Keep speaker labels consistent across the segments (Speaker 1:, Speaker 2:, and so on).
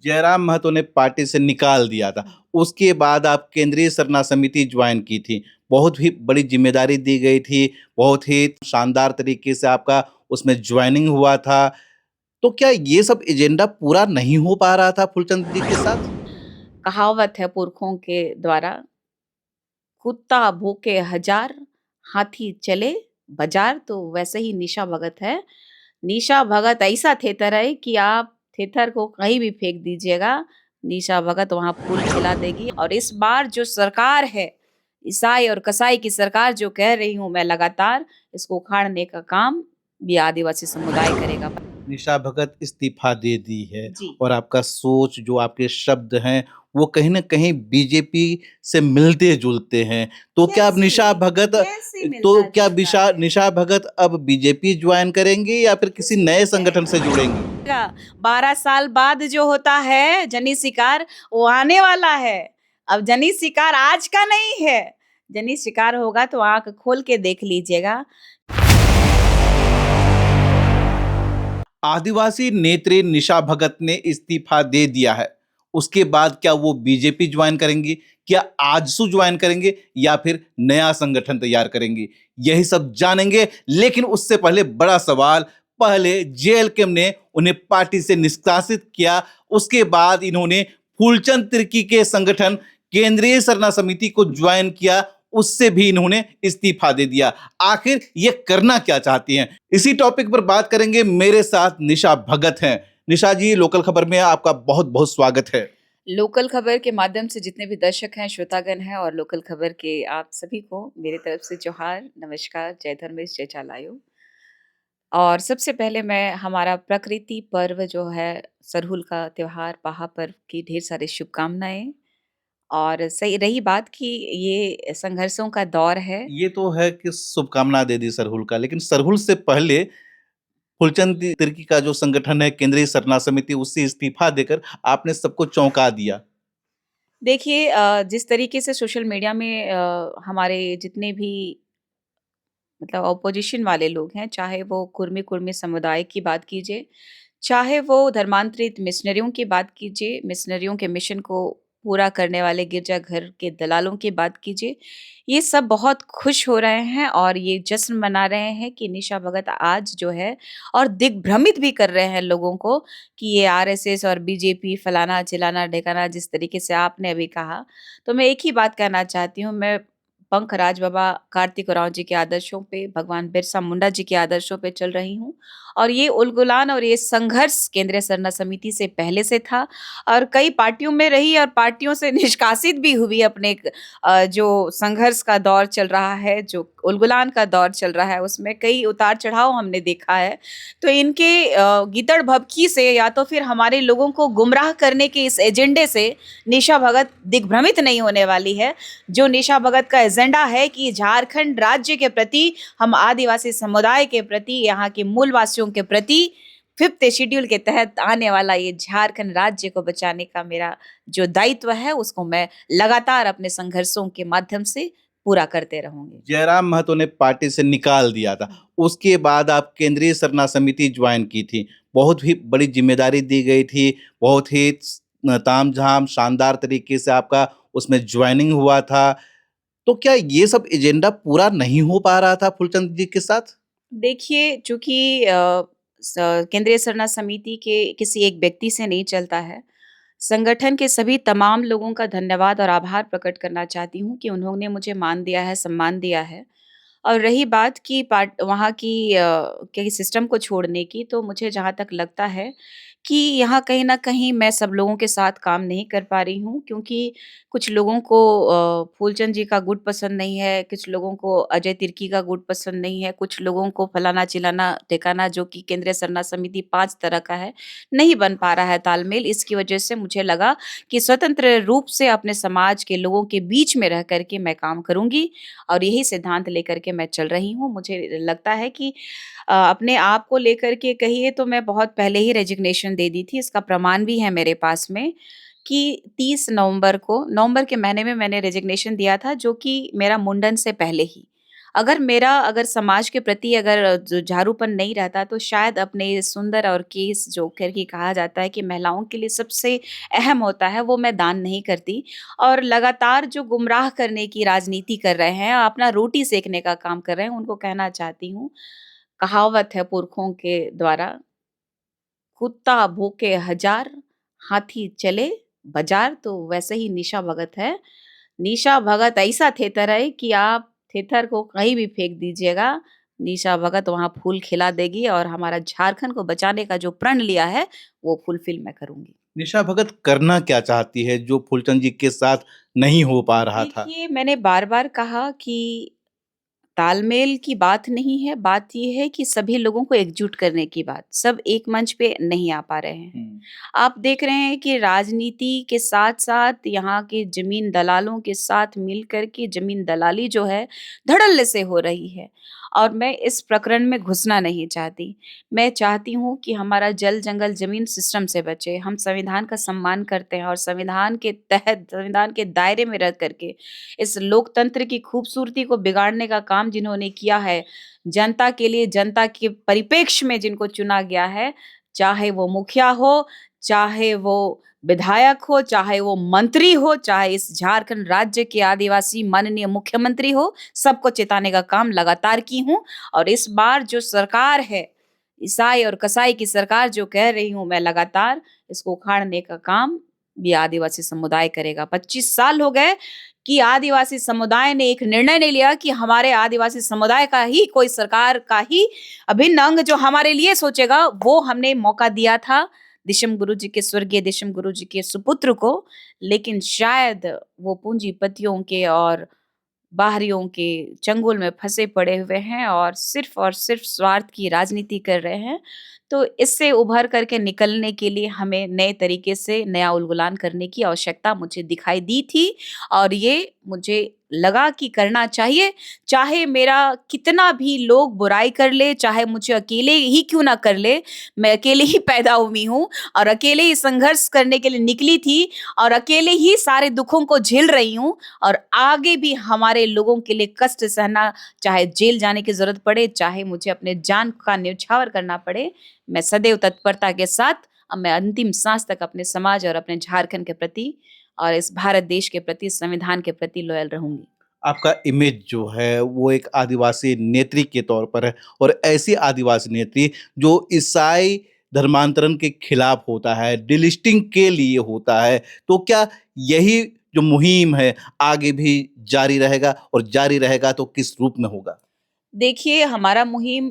Speaker 1: जयराम महतो ने पार्टी से निकाल दिया था। उसके बाद आप केंद्रीय सरना समिति ज्वाइन की थी। बहुत ही बड़ी जिम्मेदारी दी गई थी। बहुत ही शानदार तरीके से आपका उसमें ज्वाइनिंग हुआ था। तो क्या ये सब एजेंडा पूरा नहीं हो पा रहा था फूलचंद जी के साथ?
Speaker 2: कहावत है पुरखों के द्वारा, कुत्ता भूके हजार, हाथी चले बाजार। तो वैसे ही निशा भगत है। निशा भगत ऐसा थेथर है कि आप थेथर को कहीं भी फेंक दीजिएगा, निशा भगत वहां फूल खिला देगी। और इस बार जो सरकार है, ईसाई और कसाई की सरकार, जो कह रही हूं मैं लगातार, इसको उखाड़ने का काम भी आदिवासी समुदाय करेगा।
Speaker 1: निशा भगत इस्तीफा दे दी है
Speaker 2: जी।
Speaker 1: और आपका सोच जो आपके शब्द हैं वो कहीं न कहीं बीजेपी से मिलते-जुलते हैं। तो क्या अब
Speaker 2: कैसे
Speaker 1: निशा भगत
Speaker 2: कैसे
Speaker 1: तो
Speaker 2: मिलता
Speaker 1: क्या
Speaker 2: जुलता
Speaker 1: बिशा
Speaker 2: है?
Speaker 1: निशा भगत अब बीजेपी जॉइन करेंगी या फिर किसी
Speaker 2: किसी
Speaker 1: नए
Speaker 2: है
Speaker 1: संगठन से जुड़ेंगी?
Speaker 2: 12 साल बाद जो होता है जनी शिकार, वो आने वाला है। अब जनी शिकार आज का नहीं है। जनी शिकार होगा तो आंख खोल के देख लीजिएगा।
Speaker 1: आदिवासी नेत्री निशा भगत ने इस्तीफा दे दिया है। उसके बाद क्या वो बीजेपी ज्वाइन करेंगी? क्या आजसू ज्वाइन करेंगे या फिर नया संगठन तैयार करेंगी? यही सब जानेंगे, लेकिन उससे पहले बड़ा सवाल। पहले जेएलके ने उन्हें पार्टी से निष्कासित किया, उसके बाद इन्होंने फूलचंद तिर्की के संगठन केंद्रीय सरना समिति को ज्वाइन किया, उससे भी इन्होंने इस्तीफा दे दिया। आखिर ये करना क्या चाहती हैं? इसी टॉपिक पर बात करेंगे। मेरे साथ निशा भगत हैं। निशा जी, लोकल खबर में आपका बहुत बहुत स्वागत है।
Speaker 2: लोकल खबर के माध्यम से जितने भी दर्शक हैं, श्रोतागण हैं, और लोकल खबर के आप सभी को मेरी तरफ से जोहार, नमस्कार, जय धर्मेश, जय चालायो। और सबसे पहले मैं हमारा प्रकृति पर्व जो है, सरहुल का त्योहार, बाहा पर्व की ढेर सारी शुभकामनाएँ। और सही रही बात कि ये संघर्षों का दौर है।
Speaker 1: ये तो है कि शुभकामना दे दी सरहुल का, लेकिन सरहुल से पहले फूलचंद तिर्की का जो संगठन है केंद्रीय सरना समिति, उससे इस्तीफा देकर आपने सबको चौंका दिया।
Speaker 2: देखिए जिस तरीके से सोशल मीडिया में हमारे जितने भी मतलब ऑपोजिशन वाले लोग हैं, चाहे वो कुर्मी समुदाय की बात कीजिए, चाहे वो धर्मांतरित मिशनरियों की बात कीजिए, मिशनरियों के मिशन को पूरा करने वाले गिरजाघर के दलालों की बात कीजिए, ये सब बहुत खुश हो रहे हैं और ये जश्न मना रहे हैं कि निशा भगत आज जो है, और दिग्भ्रमित भी कर रहे हैं लोगों को कि ये आरएसएस और बीजेपी फलाना चिलाना ढिकाना, जिस तरीके से आपने अभी कहा। तो मैं एक ही बात कहना चाहती हूँ, मैं पंकराज बाबा कार्तिक उरांव जी के आदर्शों पे, भगवान बिरसा मुंडा जी के आदर्शों पे चल रही हूँ। और ये उलगुलान और ये संघर्ष केंद्रीय सरना समिति से पहले से था, और कई पार्टियों में रही और पार्टियों से निष्कासित भी हुई। अपने जो संघर्ष का दौर चल रहा है, जो उलगुलान का दौर चल रहा है, उसमें कई उतार चढ़ाव हमने देखा है। तो इनके गीदड़ भभकी से, या तो फिर हमारे लोगों को गुमराह करने के इस एजेंडे से निशा भगत दिग्भ्रमित नहीं होने वाली है। जो निशा भगत का एजेंडा है कि झारखंड राज्य के प्रति, हम आदिवासी समुदाय के प्रति, यहाँ के मूल वासियों के प्रति 5th शेड्यूल के तहत आने वाला ये झारखंड राज्य को बचाने का मेरा जो दायित्व है, उसको मैं लगातार अपने संघर्षों के माध्यम से पूरा करते रहूंगी।
Speaker 1: जयराम महतो ने पार्टी से निकाल दिया था। उसके बाद आप केंद्रीय सरना समिति ज्वाइन की थी। बहुत ही बड़ी जिम्मेदारी दी गई थी। बहुत ही तामझाम शानदार तरीके से आपका उसमें ज्वाइनिंग हुआ था। तो क्या ये सब एजेंडा पूरा नहीं हो पा रहा था फूलचंद जी के साथ?
Speaker 2: देखिए, चूँकि केंद्रीय सरना समिति के किसी एक व्यक्ति से नहीं चलता है। संगठन के सभी तमाम लोगों का धन्यवाद और आभार प्रकट करना चाहती हूँ कि उन्होंने मुझे मान दिया है, सम्मान दिया है। और रही बात की वहाँ की के सिस्टम को छोड़ने की, तो मुझे जहाँ तक लगता है कि यहाँ कहीं न कहीं मैं सब लोगों के साथ काम नहीं कर पा रही हूँ, क्योंकि कुछ लोगों को फूलचंद जी का गुट पसंद नहीं है, कुछ लोगों को अजय तिर्की का गुट पसंद नहीं है, कुछ लोगों को फलाना-चिलाना, ठिकाना, जो कि केंद्रीय सरना समिति 5 तरह का है, नहीं बन पा रहा है तालमेल। इसकी वजह से मुझे लगा कि स्वतंत्र रूप से अपने समाज के लोगों के बीच में रह कर के मैं काम करूँगी, और यही सिद्धांत लेकर के मैं चल रही हूँ। मुझे लगता है कि अपने आप को लेकर के कहिए तो मैं बहुत पहले ही रेजिग्नेशन दे दी थी। इसका प्रमाण भी है मेरे पास में कि 30 नवंबर को, नवंबर के महीने में मैंने रेजिग्नेशन दिया था, जो कि मेरा मुंडन से पहले ही। अगर समाज के प्रति अगर जुझारूपन नहीं रहता तो शायद अपने सुंदर और केस जो करके कहा जाता है कि महिलाओं के लिए सबसे अहम होता है वो मैं दान नहीं करती। और लगातार जो गुमराह करने की राजनीति कर रहे हैं, अपना रोटी सेकने का काम कर रहे हैं, उनको कहना चाहती हूँ, कहावत है पुरखों के द्वारा, कुत्ता भौंके हजार, हाथी चले बाजार, तो वैसे ही निशा भगत है। निशा भगत ऐसा थेथर है कि आप थेथर को कहीं भी फेंक दीजिएगा, निशा भगत वहाँ फूल खिला देगी और हमारा झारखंड को बचाने का जो प्रण लिया है, वो फुलफिल मैं करूँगी।
Speaker 1: निशा भगत करना क्या चाहती है जो फूलचंद जी के साथ नहीं हो पा रहा था?
Speaker 2: देखिए, मैंने बार-बार कहा कि तालमेल की बात नहीं है, बात ये है कि सभी लोगों को एकजुट करने की बात। सब एक मंच पे नहीं आ पा रहे हैं।
Speaker 1: हुँ।
Speaker 2: आप देख रहे हैं कि राजनीति के साथ-साथ यहाँ के ज़मीन दलालों के साथ मिलकर के ज़मीन दलाली जो है, धड़ल्ले से हो रही है और मैं इस प्रकरण में घुसना नहीं चाहती। मैं चाहती हूँ कि हमारा जल, जंगल, ज़मीन सिस्टम से बचे। हम संविधान का सम्मान करते हैं और संविधान के तहत, संविधान के दायरे में रह कर के इस लोकतंत्र की खूबसूरती को बिगाड़ने का काम जिन्होंने किया है, जनता के लिए, जनता के परिप्रेक्ष्य में जिनको चुना गया है, चाहे वो मुखिया हो, चाहे वो विधायक हो, चाहे वो मंत्री हो, चाहे इस झारखंड राज्य के आदिवासी माननीय मुख्यमंत्री हो, सबको चेताने का काम लगातार की हूँ और इस बार जो सरकार है, ईसाई और कसाई की सरकार जो कह रही हूँ मैं लगातार, इसको उखाड़ने का काम ये आदिवासी समुदाय करेगा। 25 साल हो गए कि आदिवासी समुदाय ने एक निर्णय नहीं लिया कि हमारे आदिवासी समुदाय का ही कोई सरकार का ही अभिन्न अंग जो हमारे लिए सोचेगा, वो हमने मौका दिया था दिशम गुरु जी के, स्वर्गीय दिशम गुरु जी के सुपुत्र को। लेकिन शायद वो पूंजीपतियों के और बाहरियों के चंगुल में फंसे पड़े हुए हैं और सिर्फ स्वार्थ की राजनीति कर रहे हैं। तो इससे उभर करके निकलने के लिए हमें नए तरीके से नया उलगुलान करने की आवश्यकता मुझे दिखाई दी थी और ये मुझे लगा कि करना चाहिए। चाहे मेरा कितना भी लोग बुराई कर ले, चाहे मुझे अकेले ही क्यों ना कर ले, मैं अकेले ही पैदा हुई हूँ और अकेले ही संघर्ष करने के लिए निकली थी और अकेले ही सारे दुखों को झेल रही हूँ और आगे भी हमारे लोगों के लिए कष्ट सहना, चाहे जेल जाने की ज़रूरत पड़े, चाहे मुझे अपने जान का न्यौछावर करना पड़े, मैं सदैव तत्परता के साथ अब मैं अंतिम साँस तक अपने समाज और अपने झारखंड के प्रति और इस भारत देश के प्रति, संविधान के प्रति लॉयल रहूँगी।
Speaker 1: आपका इमेज जो है वो एक आदिवासी नेत्री के तौर पर है और ऐसी आदिवासी नेत्री जो ईसाई धर्मांतरण के खिलाफ होता है, डिलिस्टिंग के लिए होता है, तो क्या यही जो मुहिम है आगे भी जारी रहेगा और जारी रहेगा तो किस रूप में होगा?
Speaker 2: देखिए, हमारा मुहिम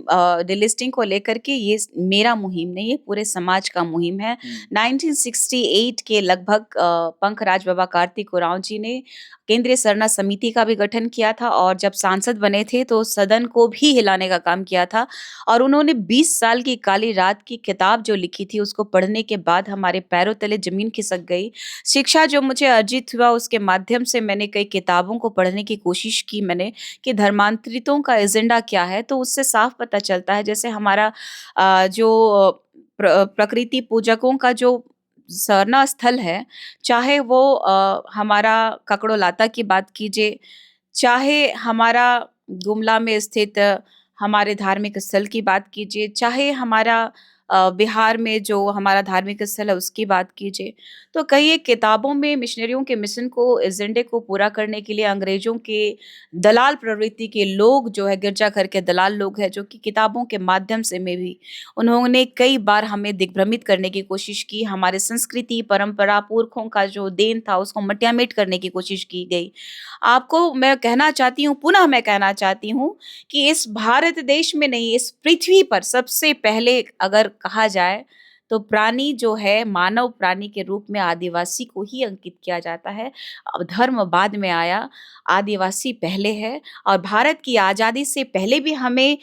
Speaker 2: डिलिस्टिंग को लेकर के ये मेरा मुहिम नहीं, ये पूरे समाज का मुहिम है।
Speaker 1: हुँ।
Speaker 2: 1968 के लगभग पंकराज बाबा कार्तिक उरांव जी ने केंद्रीय सरना समिति का भी गठन किया था और जब सांसद बने थे तो सदन को भी हिलाने का काम किया था और उन्होंने 20 साल की काली रात की किताब जो लिखी थी उसको पढ़ने के बाद हमारे पैरों तले ज़मीन खिसक गई। शिक्षा जो मुझे अर्जित हुआ उसके माध्यम से मैंने कई किताबों को पढ़ने की कोशिश की मैंने कि धर्मांतरितों का एजेंडा क्या है, तो उससे साफ पता चलता है जैसे हमारा जो प्रकृति पूजकों का जो सरना स्थल है, चाहे वो हमारा ककड़ोलाता की बात कीजिए, चाहे हमारा गुमला में स्थित हमारे धार्मिक स्थल की बात कीजिए, चाहे हमारा बिहार में जो हमारा धार्मिक स्थल है उसकी बात कीजिए। तो कई एक किताबों में मिशनरियों के मिशन को एजेंडे को पूरा करने के लिए अंग्रेज़ों के दलाल प्रवृत्ति के लोग जो है गिरजाघर के दलाल लोग हैं जो कि किताबों के माध्यम से में भी उन्होंने कई बार हमें दिग्भ्रमित करने की कोशिश की। हमारे संस्कृति, परंपरा, पुरखों का जो देन था उसको मटियामेट करने की कोशिश की गई। आपको मैं कहना चाहती हूँ, पुनः मैं कहना चाहती हूँ कि इस भारत देश में नहीं, इस पृथ्वी पर सबसे पहले अगर कहा जाए, तो प्राणी जो है, मानव प्राणी के रूप में आदिवासी को ही अंकित किया जाता है। अब धर्म बाद में आया, आदिवासी पहले है और भारत की आज़ादी से पहले भी हमें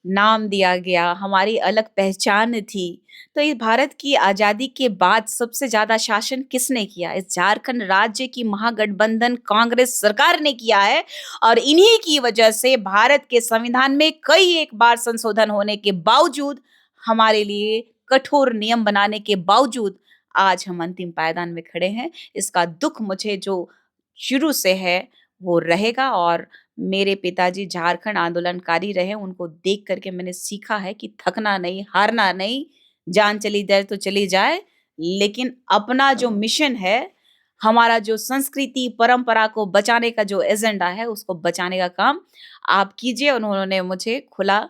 Speaker 2: नाम दिया गया, हमारी अलग पहचान थी। तो इस भारत की आज़ादी के बाद सबसे ज़्यादा शासन किसने किया? इस झारखंड राज्य की महागठबंधन कांग्रेस सरकार ने किया है और इन्हीं की वजह से भारत के संविधान में कई एक बार संशोधन होने के बावजूद, हमारे लिए कठोर नियम बनाने के बावजूद, आज हम अंतिम पायदान में खड़े हैं। इसका दुःख मुझे जो शुरू से है, वो रहेगा। और मेरे पिताजी झारखंड आंदोलनकारी रहे, उनको देख कर के मैंने सीखा है कि थकना नहीं, हारना नहीं, जान चली जाए तो चली जाए, लेकिन अपना जो मिशन है, हमारा जो संस्कृति, परंपरा को बचाने का जो एजेंडा है, उसको बचाने का काम आप कीजिए। उन्होंने मुझे खुला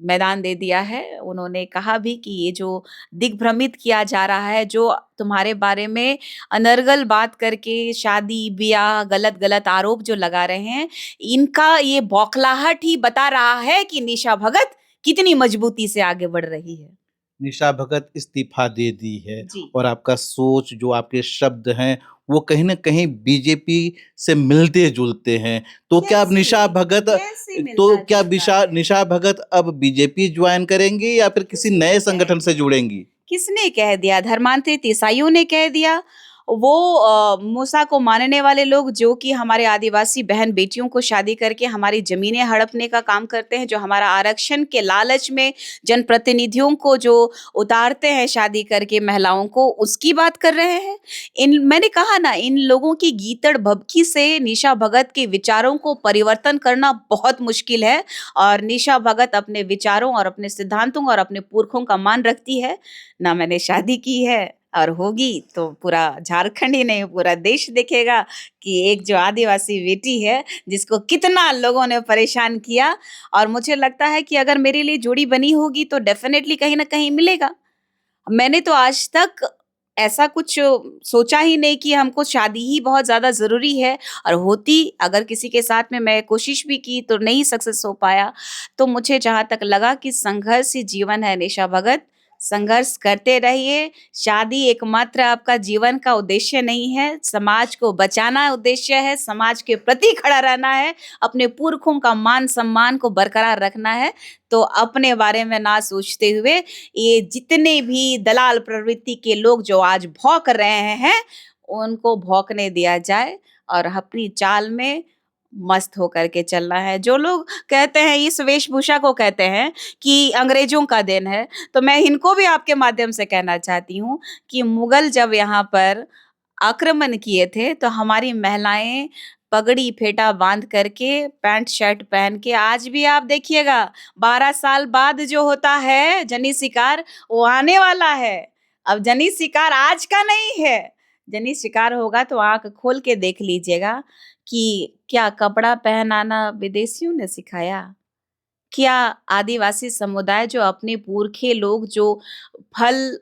Speaker 2: मैदान दे दिया है। उन्होंने कहा भी कि ये जो दिग्भ्रमित किया जा रहा है, जो तुम्हारे बारे में अनर्गल बात करके शादी-ब्याह, गलत-गलत आरोप जो लगा रहे हैं, इनका ये बौखलाहट ही बता रहा है कि निशा भगत कितनी मजबूती से आगे बढ़ रही है।
Speaker 1: निशा भगत इस्तीफा दे दी है
Speaker 2: जी।
Speaker 1: और आपका सोच, जो आपके शब्द हैं, वो कहीं न कहीं बीजेपी से मिलते-जुलते हैं। तो क्या अब निशा
Speaker 2: कैसे?
Speaker 1: भगत
Speaker 2: कैसे
Speaker 1: तो क्या
Speaker 2: मिलता-जुलता है?
Speaker 1: निशा भगत अब बीजेपी जॉइन करेंगी या फिर किसी
Speaker 2: किसने
Speaker 1: नए
Speaker 2: कह
Speaker 1: संगठन से
Speaker 2: दिया?
Speaker 1: जुड़ेंगी?
Speaker 2: किसने कह दिया? धर्मांतरित ईसाइयों ने कह दिया। वो मूसा को मानने वाले लोग जो कि हमारे आदिवासी बहन-बेटियों को शादी करके हमारी ज़मीनें हड़पने का काम करते हैं, जो हमारा आरक्षण के लालच में जनप्रतिनिधियों को जो उतारते हैं शादी करके महिलाओं को, उसकी बात कर रहे हैं। मैंने कहा ना, इन लोगों की गीदड़ भभकी से निशा भगत के विचारों को परिवर्तन करना बहुत मुश्किल है। और निशा भगत अपने विचारों और अपने सिद्धांतों और अपने पुरखों का मान रखती है। ना मैंने शादी की है, और होगी तो पूरा झारखंड ही नहीं, पूरा देश देखेगा कि एक जो आदिवासी बेटी है, जिसको कितना लोगों ने परेशान किया। और मुझे लगता है कि अगर मेरे लिए जोड़ी बनी होगी तो डेफ़िनेटली कहीं न कहीं मिलेगा। मैंने तो आज तक ऐसा कुछ सोचा ही नहीं कि हमको शादी ही बहुत ज़्यादा ज़रूरी है। और होती अगर किसी के साथ में मैं कोशिश भी की तो नहीं सक्सेस हो पाया। तो मुझे जहाँ तक लगा कि संघर्ष ही जीवन है निशा भगत, संघर्ष करते रहिए। शादी एकमात्र आपका जीवन का उद्देश्य नहीं है, समाज को बचाना उद्देश्य है, समाज के प्रति खड़ा रहना है, अपने पुरखों का मान-सम्मान को बरकरार रखना है। तो अपने बारे में ना सोचते हुए ये जितने भी दलाल प्रवृत्ति के लोग जो आज भौंक रहे हैं, उनको भौंकने दिया जाए और अपनी चाल में मस्त होकर के चलना है। जो लोग कहते हैं, इस वेशभूषा को कहते हैं कि अंग्रेजों का देन है, तो मैं इनको भी आपके माध्यम से कहना चाहती हूँ कि मुगल जब यहाँ पर आक्रमण किए थे, तो हमारी महिलाएँ पगड़ी फेटा बाँध करके, पैंट शर्ट पहन के, आज भी आप देखिएगा 12 साल बाद जो होता है जनी शिकार, वो आने वाला है। अब जनी शिकार आज का नहीं है, जनी शिकार होगा तो आँख खोल के देख लीजिएगा कि क्या कपड़ा पहनाना विदेशियों ने सिखाया? क्या आदिवासी समुदाय जो अपने पुरखे लोग जो फल,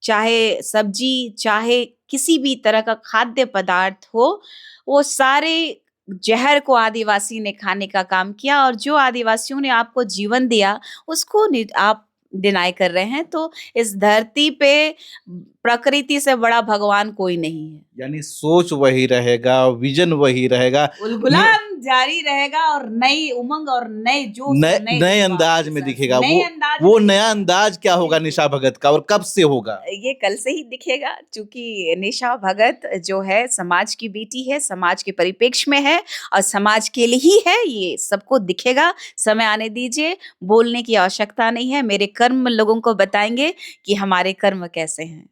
Speaker 2: चाहे सब्जी, चाहे किसी भी तरह का खाद्य पदार्थ हो, वो सारे ज़हर को आदिवासी ने खाने का काम किया। और जो आदिवासियों ने आपको जीवन दिया, उसको आप डिनाय कर रहे हैं। तो इस धरती पे प्रकृति से बड़ा भगवान कोई नहीं है।
Speaker 1: यानी सोच वही रहेगा, विज़न वही रहेगा। न
Speaker 2: गुलगुलाम जारी रहेगा और नई उमंग और नए जोश और
Speaker 1: नए
Speaker 2: नए
Speaker 1: नए
Speaker 2: जज़्बात
Speaker 1: अंदाज
Speaker 2: के
Speaker 1: में
Speaker 2: साथ,
Speaker 1: दिखेगा
Speaker 2: नए अंदाज
Speaker 1: वो
Speaker 2: में
Speaker 1: नया
Speaker 2: दिखेगा।
Speaker 1: अंदाज क्या होगा
Speaker 2: बिल्कुल।
Speaker 1: निशा भगत का और कब से होगा?
Speaker 2: ये कल से ही दिखेगा, चूँकि निशा भगत जो है समाज की बेटी है, समाज के परिप्रेक्ष्य में है और समाज के लिए ही है, ये सबको दिखेगा। समय आने दीजिए, बोलने की आवश्यकता नहीं है, मेरे कर्म लोगों को बताएँगे कि हमारे कर्म कैसे हैं।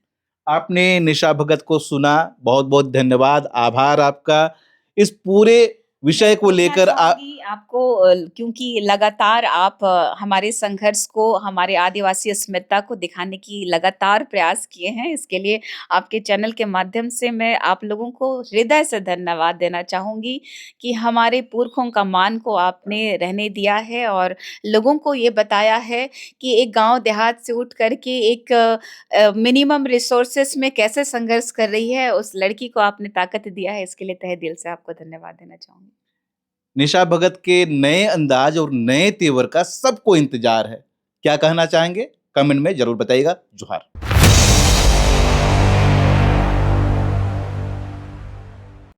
Speaker 1: आपने निशा भगत को सुना, बहुत-बहुत धन्यवाद, आभार आपका। इस पूरे
Speaker 2: मैं
Speaker 1: विषय को
Speaker 2: बोलना
Speaker 1: लेकर
Speaker 2: चाहूँगी आपको, क्योंकि लगातार आप हमारे संघर्ष को, हमारे आदिवासी अस्मिता को दिखाने की लगातार प्रयास किए हैं। इसके लिए आपके चैनल के माध्यम से मैं आप लोगों को हृदय से धन्यवाद देना चाहूँगी कि हमारे पुरखों का मान को आपने रहने दिया है और लोगों को ये बताया है कि एक गाँव देहात से उठ कर के एक मिनिमम रिसोर्सेज़ में कैसे संघर्ष कर रही है, उस लड़की को आपने ताकत दिया है। इसके लिए तहे दिल से आपको धन्यवाद देना चाहूँगी।
Speaker 1: निशा भगत के नए अंदाज और नए तेवर का सबको इंतजार है। क्या कहना चाहेंगे? कमेंट में ज़रूर बताइएगा। जोहार।